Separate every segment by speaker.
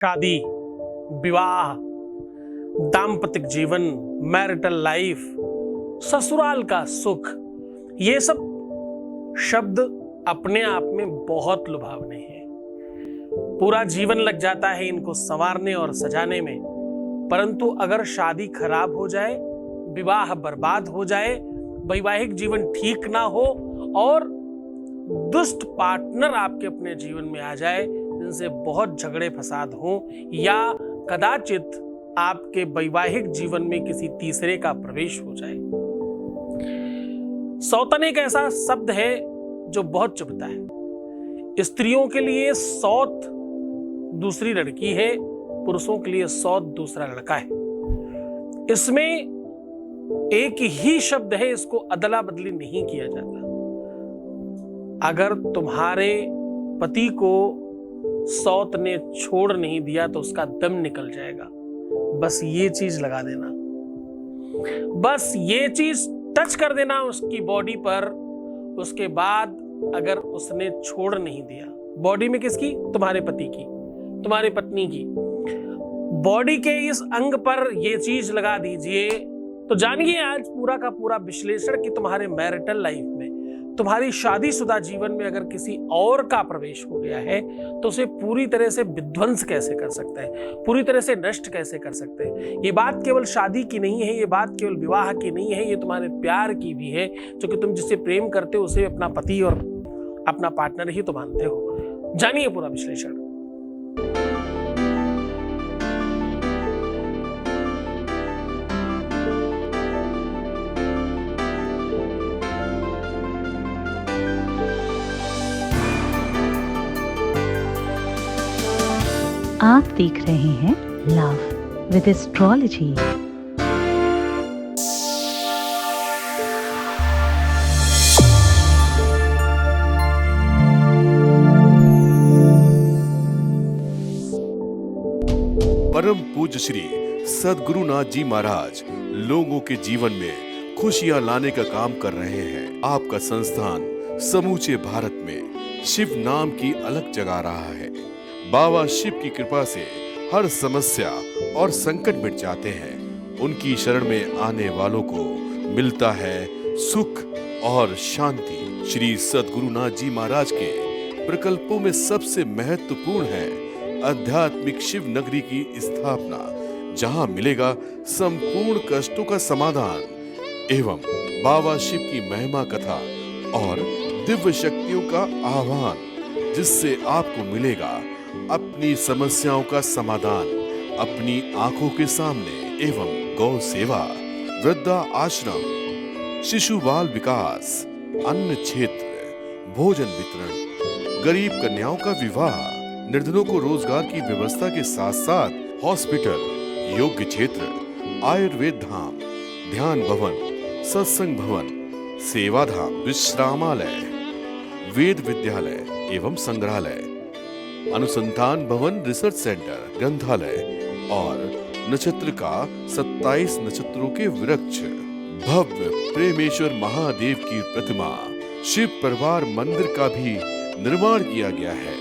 Speaker 1: शादी, विवाह, दाम्पत्य जीवन, मैरिटल लाइफ, ससुराल का सुख, ये सब शब्द अपने आप में बहुत लुभावने हैं। पूरा जीवन लग जाता है इनको संवारने और सजाने में, परंतु अगर शादी खराब हो जाए, विवाह बर्बाद हो जाए, वैवाहिक जीवन ठीक ना हो और दुष्ट पार्टनर आपके अपने जीवन में आ जाए जिनसे बहुत झगड़े फसाद हो, या कदाचित आपके वैवाहिक जीवन में किसी तीसरे का प्रवेश हो जाए। सौतन एक ऐसा शब्द है जो बहुत चुभता है। स्त्रियों के लिए सौत दूसरी लड़की है, पुरुषों के लिए सौत दूसरा लड़का है। इसमें एक ही शब्द है, इसको अदला बदली नहीं किया जाता। अगर तुम्हारे पति को सौत ने छोड़ नहीं दिया तो उसका दम निकल जाएगा। बस ये चीज लगा देना, बस ये चीज टच कर देना उसकी बॉडी पर। उसके बाद अगर उसने छोड़ नहीं दिया, बॉडी में किसकी? तुम्हारे पति की, तुम्हारी पत्नी की बॉडी के इस अंग पर ये चीज लगा दीजिए, तो जानिए आज पूरा का पूरा विश्लेषण कि तुम्हारे मैरिटल लाइफ में, तुम्हारी शादीशुदा जीवन में अगर किसी और का प्रवेश हो गया है तो उसे पूरी तरह से विध्वंस कैसे कर सकते हैं, पूरी तरह से नष्ट कैसे कर सकते हैं। ये बात केवल शादी की नहीं है, ये बात केवल विवाह की नहीं है, ये तुम्हारे प्यार की भी है। क्योंकि तुम जिसे प्रेम करते हो उसे अपना पति और अपना पार्टनर ही तो मानते हो। जानिए पूरा विश्लेषण।
Speaker 2: आप देख रहे हैं लव विद एस्ट्रोलॉजी।
Speaker 3: परम पूज्य श्री सद्गुरुनाथ जी महाराज लोगों के जीवन में खुशियां लाने का काम कर रहे हैं। आपका संस्थान समूचे भारत में शिव नाम की अलग जगा रहा है। बाबा शिव की कृपा से हर समस्या और संकट मिट जाते हैं। उनकी शरण में आने वालों को मिलता है सुख और शांति। श्री सद्गुरुनाथ जी महाराज के प्रकल्पों में सबसे महत्वपूर्ण है आध्यात्मिक शिव नगरी की स्थापना, जहां मिलेगा संपूर्ण कष्टों का समाधान एवं बाबा शिव की महिमा कथा और दिव्य शक्तियों का आह्वान, जिससे आपको मिलेगा अपनी समस्याओं का समाधान अपनी आंखों के सामने। एवं गौ सेवा, वृद्धा आश्रम, शिशु बाल विकास, अन्न क्षेत्र, भोजन वितरण, गरीब कन्याओं का विवाह, निर्धनों को रोजगार की व्यवस्था के साथ साथ हॉस्पिटल, योग्य क्षेत्र, आयुर्वेद धाम, ध्यान भवन, सत्संग भवन, सेवा धाम, विश्रामालय, वेद विद्यालय एवं संग्रहालय, अनुसंधान भवन, रिसर्च सेंटर, ग्रंथालय और नक्षत्र का 27 नक्षत्रों के वृक्ष, भव्य प्रेमेश्वर महादेव की प्रतिमा, शिव परिवार मंदिर का भी निर्माण किया गया है।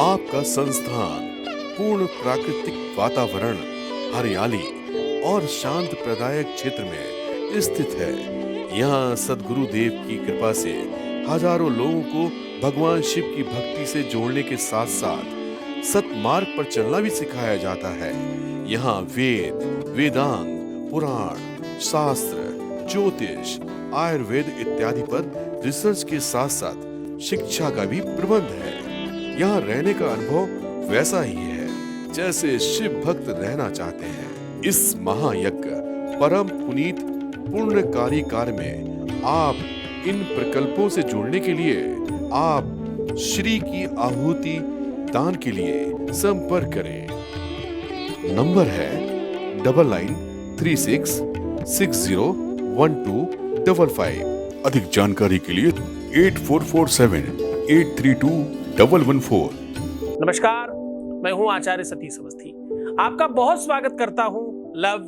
Speaker 3: आपका संस्थान पूर्ण प्राकृतिक वातावरण, हरियाली और शांत प्रदायक क्षेत्र में स्थित है। यहाँ सद्गुरु देव की कृपा से हजारों लोगों को भगवान शिव की भक्ति से जोड़ने के साथ साथ सतमार्ग पर चलना भी सिखाया जाता है। यहाँ वेद, वेदांग, पुराण, शास्त्र, ज्योतिष, आयुर्वेद इत्यादि पर रिसर्च के साथ साथ शिक्षा का भी प्रबंध है। यहाँ रहने का अनुभव वैसा ही है जैसे शिव भक्त रहना चाहते हैं। इस महायज्ञ परम पुनीत पुण्यकारी कार्य में आप इन प्रकल्पों से जुड़ने के लिए आप श्री की आहुति दान के लिए संपर्क करें। नंबर है 9936601255। अधिक जानकारी के लिए 8447832114।
Speaker 1: नमस्कार, मैं हूं आचार्य सतीश अवस्थी। आपका बहुत स्वागत करता हूं लव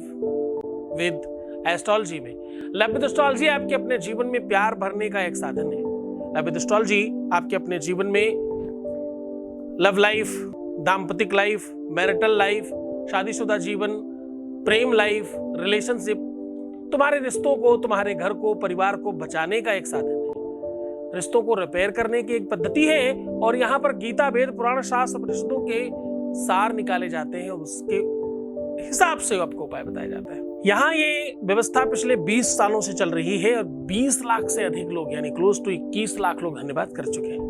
Speaker 1: विद एस्ट्रोलॉजी में। लव विद एस्ट्रोलॉजी आपके अपने जीवन में प्यार भरने का एक साधन है। लव विद एस्ट्रोलॉजी आपके अपने जीवन में लव लाइफ, दाम्पतिक लाइफ, मैरिटल लाइफ, शादीशुदा जीवन, प्रेम लाइफ, रिलेशनशिप तुम्हारे रिश्तों को, तुम्हारे घर को, परिवार को बचाने का एक साधन है, रिश्तों को रिपेयर करने की एक पद्धति है। और यहाँ पर गीता, वेद, पुराण, शास्त्र, उपनिषदों के सार निकाले जाते हैं, उसके हिसाब से आपको उपाय बताए जाते हैं। यहाँ ये व्यवस्था पिछले 20 सालों से चल रही है और 20 लाख से अधिक लोग, यानी क्लोज टू 21 लाख लोग धन्यवाद कर चुके हैं।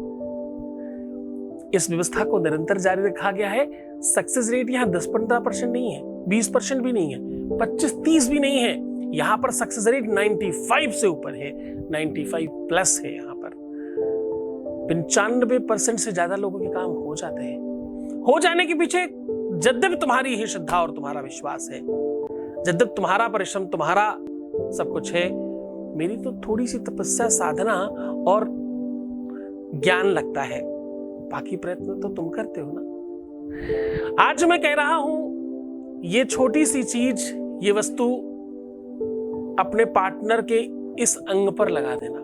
Speaker 1: इस व्यवस्था को निरंतर जारी रखा गया है। सक्सेस रेट यहाँ 10-15% नहीं है, 20% भी नहीं है, 25-30 भी नहीं है। यहाँ पर सक्सेस रेट 95 से ऊपर है, 95+ है। यहाँ पर 95% से ज्यादा लोगों के काम हो जाते हैं। हो जाने के पीछे यद्यपि तुम्हारी ही श्रद्धा और तुम्हारा विश्वास है, यद्यपि तुम्हारा परिश्रम, तुम्हारा सब कुछ है, मेरी तो थोड़ी सी तपस्या, साधना और ज्ञान लगता है, बाकी प्रयत्न तो तुम करते हो ना। आज मैं कह रहा हूं, ये छोटी सी चीज, ये वस्तु अपने पार्टनर के इस अंग पर लगा देना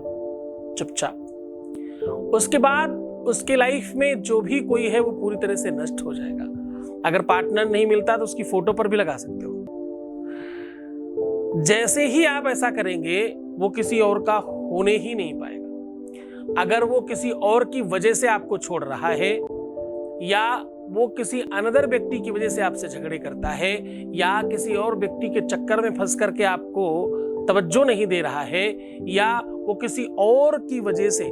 Speaker 1: चुपचाप। उसके बाद उसके लाइफ में जो भी कोई है वो पूरी तरह से नष्ट हो जाएगा। अगर पार्टनर नहीं मिलता तो उसकी फोटो पर भी लगा सकते हो। जैसे ही आप ऐसा करेंगे वो किसी और का होने ही नहीं पाएगा। अगर वो किसी और की वजह से आपको छोड़ रहा है, या वो किसी अनदर व्यक्ति की वजह से आपसे झगड़े करता है, या किसी और व्यक्ति के चक्कर में फंस करके आपको तवज्जो नहीं दे रहा है, या वो किसी और की वजह से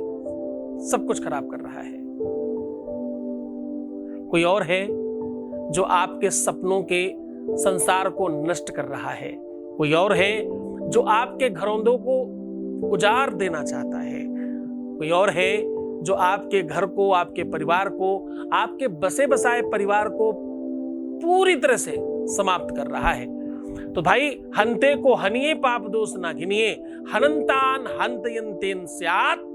Speaker 1: सब कुछ खराब कर रहा है, कोई और है जो आपके सपनों के संसार को नष्ट कर रहा है, कोई और है जो आपके घरौंदों को उजाड़ देना चाहता है, कोई और है जो आपके घर को, आपके परिवार को, आपके बसे बसाए परिवार को पूरी तरह से समाप्त कर रहा है। तो भाई, हंते को हनिये पाप दोष ना घिनिए, हनंतान हंतयंतेन स्यात्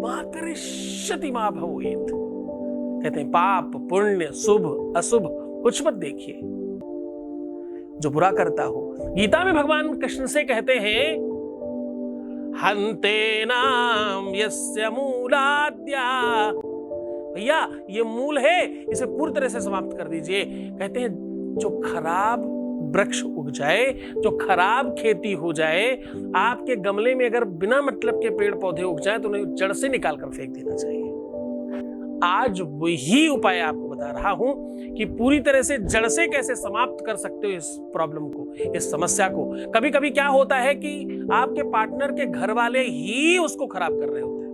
Speaker 1: मा करिष्यति मा भवेत्। कहते हैं पाप, पुण्य, शुभ, अशुभ कुछ मत देखिए, जो बुरा करता हो। गीता में भगवान कृष्ण से कहते हैं, हंते नाम यस्य मूलाद्या। भैया, ये मूल है, इसे पूरी तरह से समाप्त कर दीजिए। कहते हैं जो खराब वृक्ष उग जाए, जो खराब खेती हो जाए, आपके गमले में अगर बिना मतलब के पेड़ पौधे उग जाए तो उन्हें जड़ से निकाल कर फेंक देना चाहिए। आज वही उपाय आपको बता रहा हूं कि पूरी तरह से जड़ से कैसे समाप्त कर सकते हो इस प्रॉब्लम को, इस समस्या को। कभी कभी क्या होता है कि आपके पार्टनर के घर वाले ही उसको खराब कर रहे होते हैं।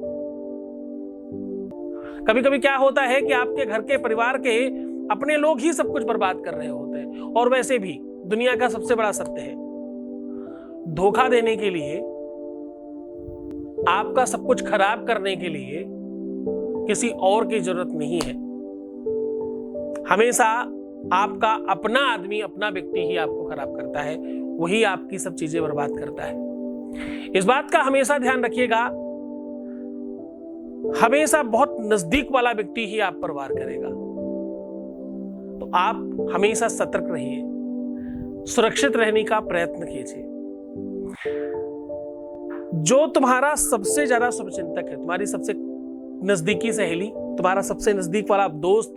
Speaker 1: कभी कभी क्या होता है कि आपके घर के, परिवार के अपने लोग ही सब कुछ बर्बाद कर रहे होते हैं। और वैसे भी दुनिया का सबसे बड़ा सत्य है, धोखा देने के लिए, आपका सब कुछ खराब करने के लिए किसी और की जरूरत नहीं है। हमेशा आपका अपना आदमी, अपना व्यक्ति ही आपको खराब करता है, वही आपकी सब चीजें बर्बाद करता है। इस बात का हमेशा ध्यान रखिएगा। हमेशा बहुत नजदीक वाला व्यक्ति ही आप पर वार करेगा, तो आप हमेशा सतर्क रहिए, सुरक्षित रहने का प्रयत्न कीजिए। जो तुम्हारा सबसे ज्यादा शुभचिंतक है, तुम्हारी सबसे नजदीकी सहेली, तुम्हारा सबसे नजदीक वाला दोस्त,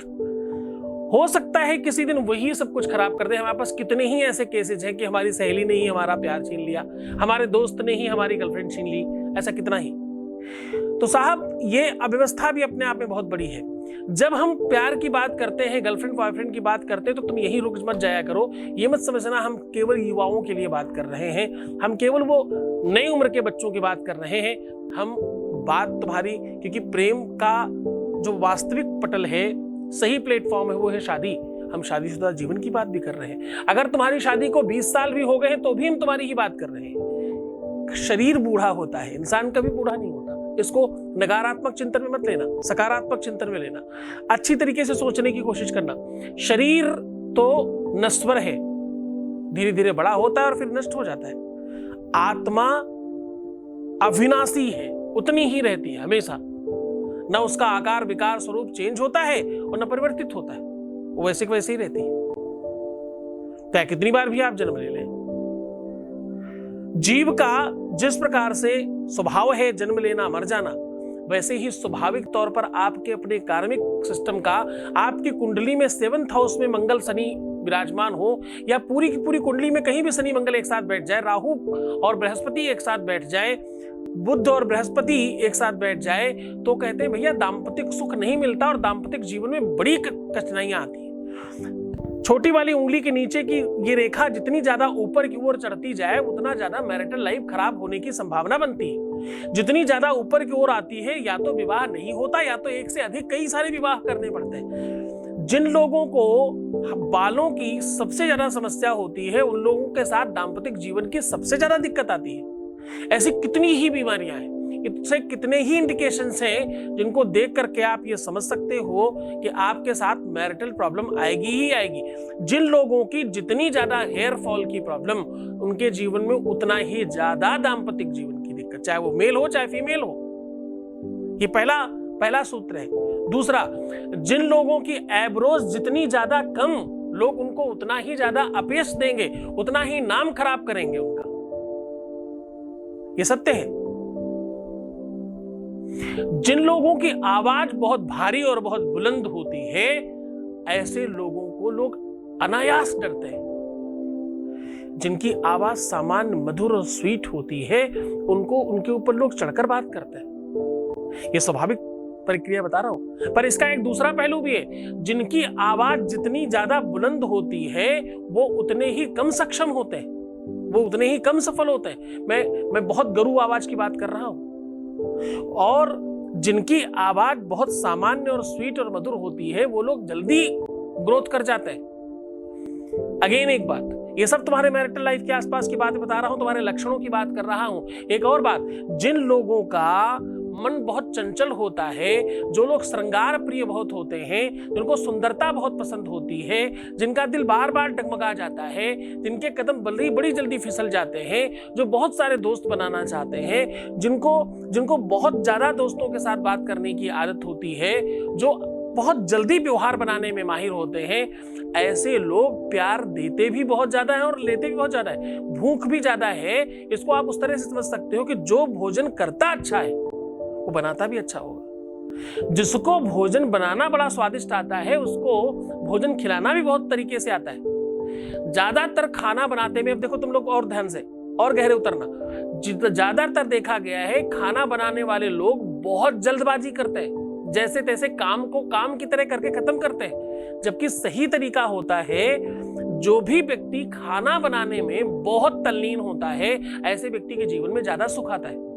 Speaker 1: हो सकता है किसी दिन वही सब कुछ खराब कर दे। हमारे पास कितने ही ऐसे केसेस हैं कि हमारी सहेली ने ही हमारा प्यार छीन लिया, हमारे दोस्त ने ही हमारी गर्लफ्रेंड छीन ली, ऐसा कितना ही। तो साहब, ये अव्यवस्था भी अपने आप में बहुत बड़ी है। जब हम प्यार की बात करते हैं, गर्लफ्रेंड बॉयफ्रेंड की बात करते हैं, तो तुम यही रुक मत जाया करो। ये मत समझना हम केवल युवाओं के लिए बात कर रहे हैं, हम केवल वो नई उम्र के बच्चों की बात कर रहे हैं। हम बात तुम्हारी, क्योंकि प्रेम का जो वास्तविक पटल है, सही प्लेटफॉर्म है, वो है शादी। हम शादीशुदा जीवन की बात भी कर रहे हैं। अगर तुम्हारी शादी को 20 साल भी हो गए हैं तो भी हम तुम्हारी ही बात कर रहे हैं। शरीर बूढ़ा होता है, इंसान कभी बूढ़ा नहीं होता। इसको नकारात्मक चिंतन में मत लेना, सकारात्मक चिंतन में लेना। अच्छी तरीके से सोचने की कोशिश करना। शरीर तो नश्वर है, धीरे धीरे बड़ा होता है और फिर नष्ट हो जाता है। आत्मा अविनाशी है, उतनी ही रहती है हमेशा। न उसका आकार, विकार, स्वरूप चेंज होता है और न परिवर्तित होता है, वो वैसे के वैसे ही रहती है। चाहे कितनी बार भी आप जन्म ले लें। जीव का जिस प्रकार से स्वभाव है जन्म लेना, मर जाना, वैसे ही स्वाभाविक तौर पर आपके अपने कार्मिक सिस्टम का, आपकी कुंडली में 7th हाउस में मंगल शनि विराजमान हो, या पूरी की पूरी कुंडली में कहीं भी शनि मंगल एक साथ बैठ जाए, राहु और बृहस्पति एक साथ बैठ जाए, बुध और बृहस्पति एक साथ बैठ जाए, तो कहते हैं भैया दाम्पतिक सुख नहीं मिलता और दाम्पतिक जीवन में बड़ी कठिनाइयां आती हैं। छोटी वाली उंगली के नीचे की ये रेखा जितनी ज्यादा ऊपर की ओर चढ़ती जाए उतना ज्यादा मैरिटल लाइफ खराब होने की संभावना बनती है। जितनी ज्यादा ऊपर की ओर आती है या तो विवाह नहीं होता या तो एक से अधिक कई सारे विवाह करने पड़ते हैं। जिन लोगों को बालों की सबसे ज्यादा समस्या होती है उन लोगों के साथ दाम्पतिक जीवन की सबसे ज्यादा दिक्कत आती है। ऐसी कितनी ही बीमारियां हैं, इससे कितने ही इंडिकेशंस हैं जिनको देख करके आप ये समझ सकते हो कि आपके साथ मैरिटल प्रॉब्लम आएगी ही आएगी। जिन लोगों की जितनी ज्यादा हेयर फॉल की प्रॉब्लम, उनके जीवन में उतना ही ज्यादा दाम्पतिक जीवन की दिक्कत, चाहे वो मेल हो चाहे फीमेल हो। ये पहला सूत्र है। दूसरा, जिन लोगों की एब्रोज जितनी ज्यादा कम, लोग उनको उतना ही ज्यादा अपयश देंगे, उतना ही नाम खराब करेंगे उनका। ये सत्य है। जिन लोगों की आवाज बहुत भारी और बहुत बुलंद होती है, ऐसे लोगों को लोग अनायास डरते हैं। जिनकी आवाज सामान्य मधुर और स्वीट होती है, उनको उनके ऊपर लोग चढ़कर बात करते हैं। ये स्वाभाविक प्रक्रिया बता रहा हूं, पर इसका एक दूसरा पहलू भी है। जिनकी आवाज जितनी ज्यादा बुलंद होती है वो उतने ही कम सक्षम होते हैं, वो उतने ही कम सफल होते हैं। मैं बहुत गरू आवाज की बात कर रहा हूं। और जिनकी आवाज बहुत सामान्य और स्वीट और मधुर होती है वो लोग जल्दी ग्रोथ कर जाते हैं। अगेन एक बात, ये सब तुम्हारे मैरिटल लाइफ के आसपास की बातें बता रहा हूं, तुम्हारे लक्षणों की बात कर रहा हूं। एक और बात, जिन लोगों का मन बहुत चंचल होता है, जो लोग श्रृंगार प्रिय बहुत होते हैं, जिनको सुंदरता बहुत पसंद होती है, जिनका दिल बार बार डगमगा जाता है, जिनके कदम बड़ी जल्दी फिसल जाते हैं, जो बहुत सारे दोस्त बनाना चाहते हैं, जिनको बहुत ज्यादा दोस्तों के साथ बात करने की आदत होती है, जो बहुत जल्दी व्यवहार बनाने में माहिर होते हैं, ऐसे लोग प्यार देते भी बहुत ज्यादा है और लेते भी बहुत ज्यादा है। भूख भी ज्यादा है। इसको आप उस तरह से समझ सकते हो कि जो भोजन करता अच्छा है वो बनाता भी अच्छा होगा। जिसको भोजन बनाना बड़ा स्वादिष्ट आता है उसको भोजन खिलाना भी बहुत तरीके से आता है। ज्यादातर खाना बनाते में, अब देखो तुम लोग और ध्यान से और गहरे उतरना, ज्यादातर देखा गया है खाना बनाने वाले लोग बहुत जल्दबाजी करते हैं, जैसे तैसे काम को काम की तरह करके खत्म करते हैं। जबकि सही तरीका होता है, जो भी व्यक्ति खाना बनाने में बहुत तल्लीन होता है ऐसे व्यक्ति के जीवन में ज्यादा सुख आता है।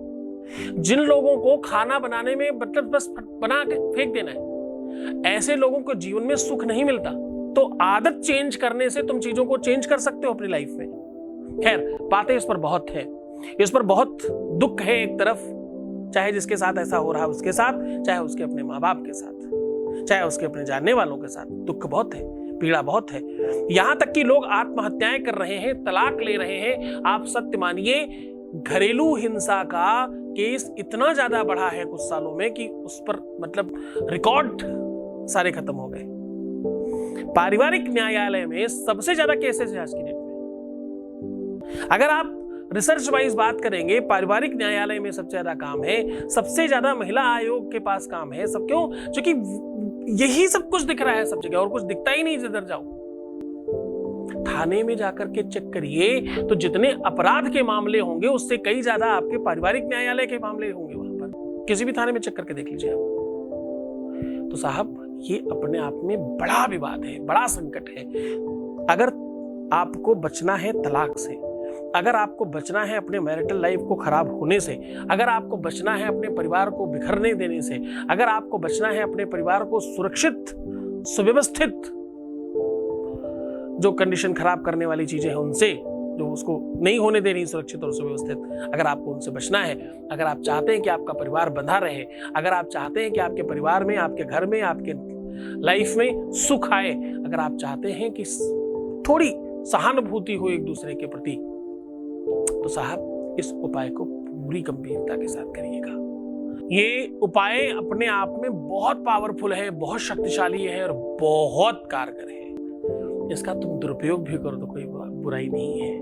Speaker 1: जिन लोगों को खाना बनाने में मतलब बस बना के फेंक देना है, ऐसे लोगों को जीवन में सुख नहीं मिलता। तो आदत चेंज करने से तुम चीजों को चेंज कर सकते हो अपनी लाइफ में। खैर, बातें इस पर बहुत है, इस पर बहुत दुख है एक तरफ, चाहे जिसके साथ ऐसा हो रहा है उसके साथ, चाहे उसके अपने माँ बाप के साथ, चाहे उसके अपने जानने वालों के साथ। दुख बहुत है, पीड़ा बहुत है। यहां तक कि लोग आत्महत्याएं कर रहे हैं, तलाक ले रहे हैं। आप सत्य मानिए, घरेलू हिंसा का केस इतना ज्यादा बढ़ा है कुछ सालों में कि उस पर मतलब रिकॉर्ड सारे खत्म हो गए। पारिवारिक न्यायालय में सबसे ज्यादा केसेस है आज की डेट में। अगर आप रिसर्च वाइज बात करेंगे, पारिवारिक न्यायालय में सबसे ज्यादा काम है, सबसे ज्यादा महिला आयोग के पास काम है। सब क्यों? क्योंकि यही सब कुछ दिख रहा है सब जगह, और कुछ दिखता ही नहीं जिधर जाओ। थाने में जाकर के चेक करिए तो जितने अपराध के मामले होंगे उससे कई ज्यादा आपके पारिवारिक न्यायालय के मामले होंगे। वहां पर किसी भी थाने में चेक करके देख लीजिए आप। तो साहब, ये अपने आप में बड़ा विवाद है, बड़ा संकट है। अगर आपको बचना है तलाक से, अगर आपको बचना है अपने मैरिटल लाइफ को खराब होने से, अगर आपको बचना है अपने परिवार को बिखरने देने से, अगर आपको बचना है अपने परिवार को सुरक्षित, सुव्यवस्थित, जो कंडीशन खराब करने वाली चीजें हैं उनसे, जो उसको नहीं होने दे रही सुरक्षित और सुव्यवस्थित, अगर आपको उनसे बचना है, अगर आप चाहते हैं कि आपका परिवार बंधा रहे, अगर आप चाहते हैं कि आपके परिवार में, आपके घर में, आपके लाइफ में सुख आए, अगर आप चाहते हैं कि थोड़ी सहानुभूति हो एक दूसरे के प्रति, तो साहब इस उपाय को पूरी गंभीरता के साथ करिएगा। ये उपाय अपने आप में बहुत पावरफुल है, बहुत शक्तिशाली है और बहुत कारगर है। इसका तुम दुरुपयोग भी करो तो कोई बुराई नहीं है।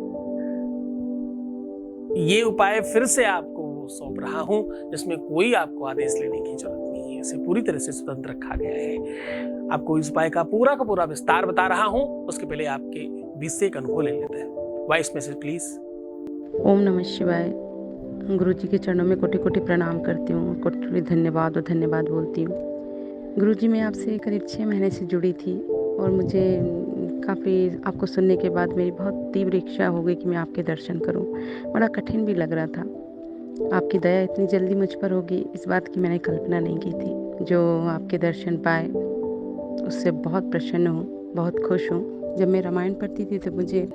Speaker 1: ये उपाय फिर से आपको आपको सौंप रहा हूं, जिसमें कोई आपको आदेश लेने की जरूरत नहीं है। इसे पूरी तरह से स्वतंत्र रखा गया है। आपको इस उपाय का पूरा विस्तार बता रहा हूं, उसके पहले आपके 20 से एक अनुभव ले लेते हैं। Voice message please.
Speaker 4: ओम नमः शिवाय। गुरु जी के चरणों में कोटि कोटि प्रणाम करती हूँ, कोटि धन्यवाद और धन्यवाद बोलती हूँ। गुरु जी, मैं आपसे करीब 6 महीने से जुड़ी थी और मुझे काफ़ी आपको सुनने के बाद मेरी बहुत तीव्र इच्छा हो गई कि मैं आपके दर्शन करूं। बड़ा कठिन भी लग रहा था। आपकी दया इतनी जल्दी मुझ पर होगी, इस बात की मैंने कल्पना नहीं की थी। जो आपके दर्शन पाए उससे बहुत प्रसन्न हूँ, बहुत खुश हूँ। जब मैं रामायण पढ़ती थी तो मुझे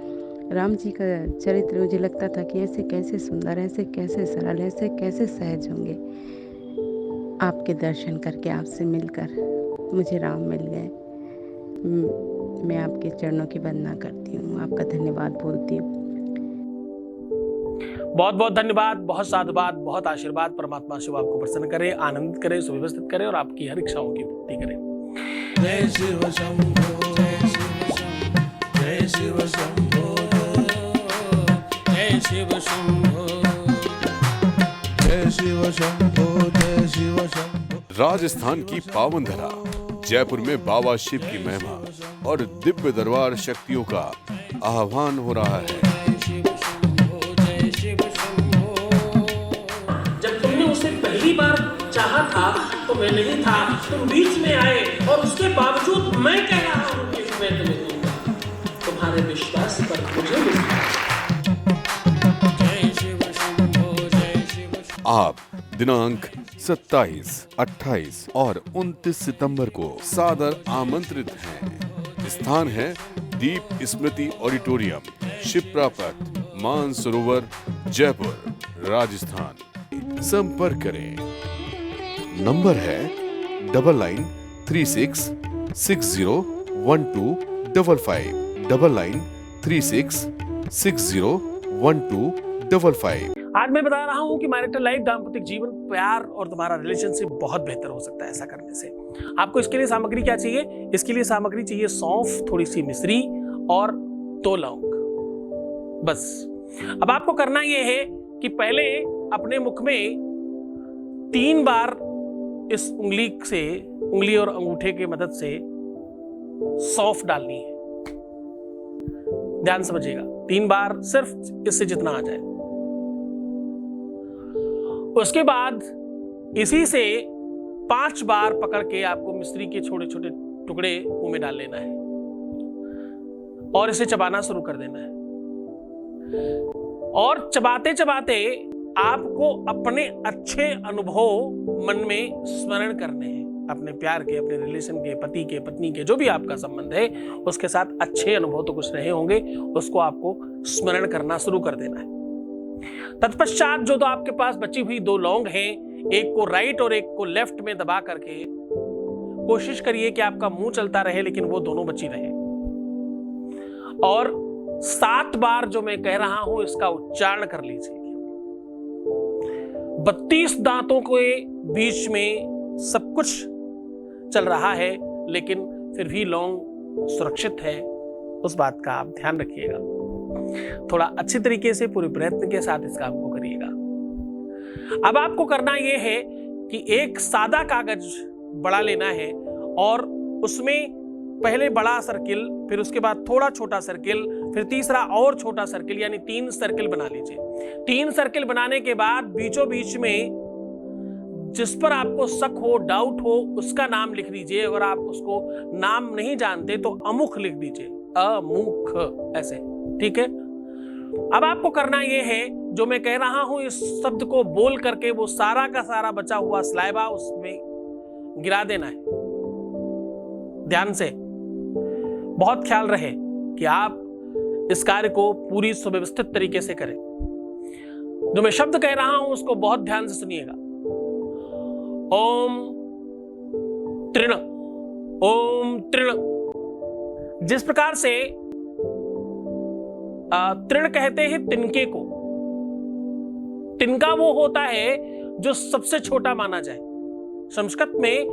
Speaker 4: राम जी का चरित्र मुझे लगता था कि ऐसे कैसे सुंदर, ऐसे कैसे सरल, ऐसे कैसे सहज होंगे। आपके दर्शन करके, आपसे मिलकर मुझे राम मिल गए। मैं आपके चरणों की वंदना करती हूँ, आपका धन्यवाद बोलती हूँ।
Speaker 1: बहुत बहुत धन्यवाद, बहुत साधुवाद, बहुत आशीर्वाद। परमात्मा शिव आपको प्रसन्न करे, आनंदित करे, सुव्यवस्थित करे और आपकी हर इच्छाओं की पूर्ति करे।
Speaker 5: जय शिव शंभो, जय शिव शंभो, जय शिव शंभो, जय शिव शंभो, जय शिव शंभो, जय शिव शंभो।
Speaker 3: राजस्थान की पावन धरा जयपुर में बाबा शिव की महिमा और दिव्य दरबार शक्तियों का आह्वान हो रहा है।
Speaker 1: जब तुमने उसे पहली बार चाहा था तो मैं नहीं था, तुम बीच में आए और उसके बावजूद मैं कह रहा हूं कि मैं तुम्हें दूंगा। तुम्हारे विश्वास पर मुझे मिला।
Speaker 3: आप दिनांक 27, 28 और 29 सितंबर को सादर आमंत्रित हैं। स्थान है दीप स्मृति ऑडिटोरियम, शिप्रा पथ, मानसरोवर, जयपुर, राजस्थान। संपर्क करें। नंबर है 9936 601255, 9936 601255।
Speaker 1: आज मैं बता रहा हूं कि मैरिटल लाइफ, दाम्पत्य जीवन, प्यार और तुम्हारा रिलेशनशिप बहुत बेहतर हो सकता है ऐसा करने से। आपको इसके लिए सामग्री क्या चाहिए? इसके लिए सामग्री चाहिए सौंफ, थोड़ी सी मिश्री और 2 लौंग, बस। अब आपको करना यह है कि पहले अपने मुख में 3 बार इस उंगली और अंगूठे की मदद से सौंफ डालनी है। ध्यान समझिएगा, 3 बार, सिर्फ इससे जितना आ जाए। उसके बाद इसी से 5 बार पकड़ के आपको मिश्री के छोटे छोटे टुकड़े मुंह में डाल लेना है और इसे चबाना शुरू कर देना है। और चबाते चबाते आपको अपने अच्छे अनुभव मन में स्मरण करने हैं। अपने प्यार के, अपने रिलेशन के, पति के, पत्नी के, जो भी आपका संबंध है उसके साथ अच्छे अनुभव तो कुछ रहे होंगे, उसको आपको स्मरण करना शुरू कर देना है। तत्पश्चात जो तो आपके पास बची हुई 2 लौंग हैं, एक को राइट और एक को लेफ्ट में दबा करके कोशिश करिए कि आपका मुंह चलता रहे लेकिन वो दोनों बची रहे। और 7 बार जो मैं कह रहा हूं इसका उच्चारण कर लीजिए। 32 दांतों के बीच में सब कुछ चल रहा है लेकिन फिर भी लौंग सुरक्षित है, उस बात का आप ध्यान रखिएगा। थोड़ा अच्छे तरीके से पूरे प्रयत्न के साथ इस काम को करिएगा। अब आपको करना यह है कि एक सादा कागज बड़ा लेना है और उसमें पहले बड़ा सर्किल, फिर उसके बाद थोड़ा छोटा सर्किल, फिर तीसरा और छोटा सर्किल, यानी 3 सर्किल बना लीजिए। 3 सर्किल बनाने के बाद बीचों बीच में जिस पर आपको शक हो, डाउट हो, उसका नाम लिख दीजिए। अगर आप उसको नाम नहीं जानते तो अमुख लिख दीजिए, अमुख, ऐसे, ठीक है। अब आपको करना यह है, जो मैं कह रहा हूं इस शब्द को बोल करके वो सारा का सारा बचा हुआ स्लाइबा उसमें गिरा देना है। ध्यान से, बहुत ख्याल रहे कि आप इस कार्य को पूरी सुव्यवस्थित तरीके से करें। जो मैं शब्द कह रहा हूं उसको बहुत ध्यान से सुनिएगा। ओम तृण, ओम तृण। जिस प्रकार से तृण कहते हैं तिनके को, तिनका वो होता है जो सबसे छोटा माना जाए। संस्कृत में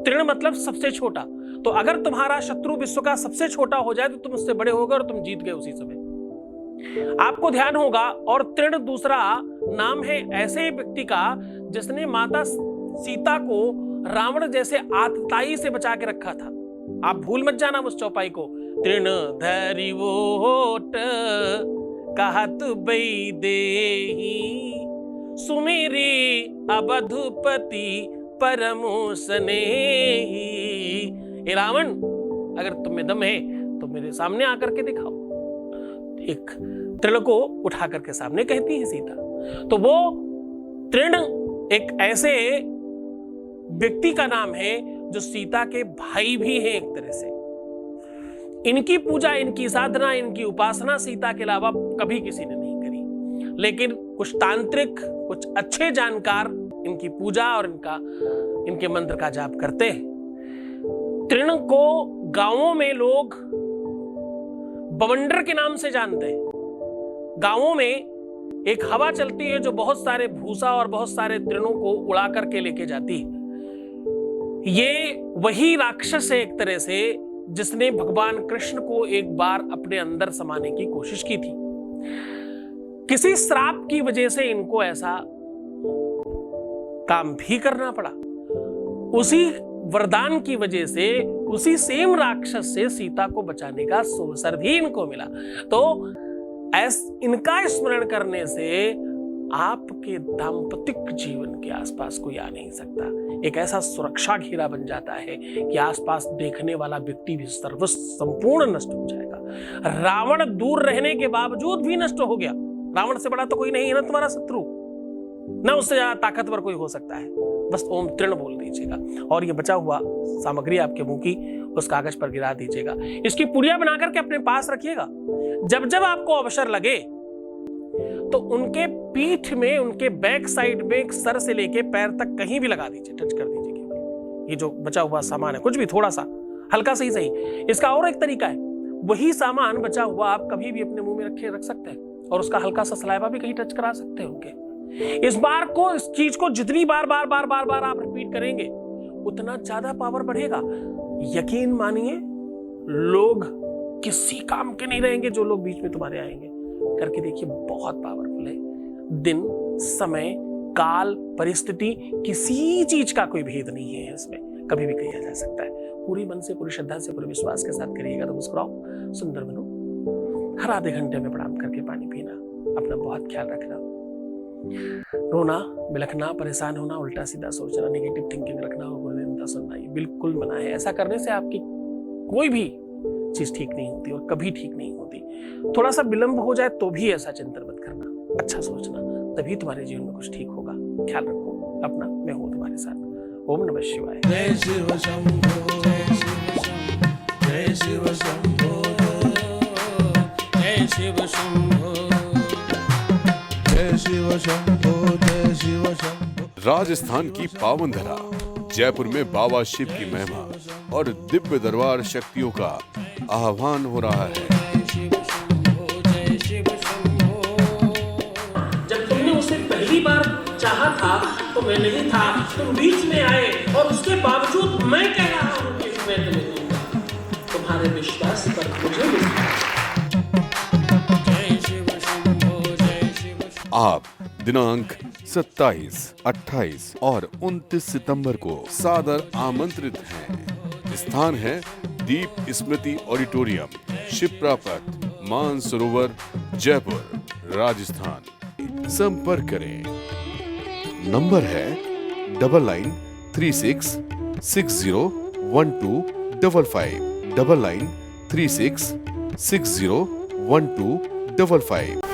Speaker 1: तृण मतलब सबसे छोटा। तो अगर तुम्हारा शत्रु विश्व का सबसे छोटा हो जाए तो तुम उससे बड़े हो गए और तुम जीत गए उसी समय। आपको ध्यान होगा। और तृण दूसरा नाम है ऐसे व्यक्ति का जिसने माता सीता को रावण जैसे आतताई से बचा के रखा था। आप भूल मत जाना उस चौपाई को। तृण धरि वोट कहत बई देहि, सुमेरे अवधुपति परमो स्नेही। ए रावण, अगर तुम में दम है तो मेरे सामने आकर के दिखाओ। एक तृण को उठा करके सामने कहती है सीता। तो वो तृण एक ऐसे व्यक्ति का नाम है जो सीता के भाई भी हैं एक तरह से। इनकी पूजा, इनकी साधना, इनकी उपासना सीता के अलावा कभी किसी ने नहीं करी। लेकिन कुछ तांत्रिक, कुछ अच्छे जानकार इनकी पूजा और इनके मंत्र का जाप करते हैं। तृण को गांवों में लोग बवंडर के नाम से जानते हैं। गांवों में एक हवा चलती है जो बहुत सारे भूसा और बहुत सारे तृणों को उड़ा करके लेके जाती है। ये वही राक्षस है एक तरह से जिसने भगवान कृष्ण को एक बार अपने अंदर समाने की कोशिश की थी। किसी श्राप की वजह से इनको ऐसा काम भी करना पड़ा। उसी वरदान की वजह से, उसी सेम राक्षस से सीता को बचाने का अवसर भी इनको मिला। तो इनका स्मरण करने से आपके दाम्पतिक जीवन के आसपास कोई आ नहीं सकता। एक ऐसा सुरक्षा घेरा बन जाता है कि आसपास देखने वाला व्यक्ति भी संपूर्ण नष्ट हो जाएगा। रावण दूर रहने के बावजूद भी नष्ट हो गया। रावण से बड़ा तो कोई नहीं है ना तुम्हारा शत्रु, ना उससे ज्यादा ताकतवर कोई हो सकता है। बस ओम तृण बोल दीजिएगा और ये बचा हुआ सामग्री आपके मुंह की उस कागज पर गिरा दीजिएगा। इसकी पुड़िया बनाकर के अपने पास रखिएगा। जब जब आपको अवसर लगे तो उनके पीठ में, उनके बैक साइड में सर से लेके पैर तक कहीं भी लगा दीजिए, टच कर दीजिए केवल। ये जो बचा हुआ सामान है, कुछ भी थोड़ा सा, हल्का सा ही सही। इसका और एक तरीका है, वही सामान बचा हुआ आप कभी भी अपने मुंह में रख सकते हैं और उसका हल्का सा सलाइवा भी कहीं टच करा सकते हैं उनके। इस चीज को जितनी बार आप रिपीट करेंगे उतना ज्यादा पावर बढ़ेगा। यकीन मानिए, लोग किसी काम के नहीं रहेंगे जो लोग बीच में तुम्हारे आएंगे। करके देखिए, बहुत पावरफुल है। दिन, समय, काल, परिस्थिति, किसी चीज का कोई भेद नहीं है इसमें, कभी भी किया जा सकता है। पूरी मन से, पूरी श्रद्धा से, पूरे विश्वास के साथ करिएगा तो मुस्कुराओ, सुंदर बनो। हर आधे घंटे में प्रणाम करके पानी पीना, अपना बहुत ख्याल रखना। रोना, बिलखना, परेशान होना, उल्टा सीधा सोचना, नेगेटिव थिंकिंग रखना और गुरुदेवता सुनना, ये बिल्कुल मना है। ऐसा करने से आपकी कोई भी चीज ठीक नहीं होती और कभी ठीक नहीं होती। थोड़ा सा विलंब हो जाए तो भी ऐसा चिंतन मत करना, अच्छा सोचना, तभी तुम्हारे जीवन में कुछ ठीक होगा। ख्याल रखो अपना, मैं हूं तुम्हारे साथ। ओम नमः शिवाय।
Speaker 5: जय शिव शंभो, जय शिव शंभो, जय शिव शंभो, जय शिव शंभो, जय शिव शंभो।
Speaker 3: राजस्थान की पावन धरा जयपुर में बाबा शिव की महिमा और दिव्य दरबार शक्तियों का आह्वान हो रहा है।
Speaker 1: जब तुमने उसे पहली बार चाहा था तो मैं नहीं था, तुम बीच में आए और उसके बावजूद मैं कह रहा हूं कि मैं तुम्हें दूंगा। तुम्हारे विश्वास पर मुझे
Speaker 3: आप दिनांक 27, 28 और 29 सितंबर को सादर आमंत्रित हैं। स्थान है दीप स्मृति ऑडिटोरियम, शिप्रा पथ, मानसरोवर, जयपुर, राजस्थान। संपर्क करें। नंबर है 9936601255, 9936601255।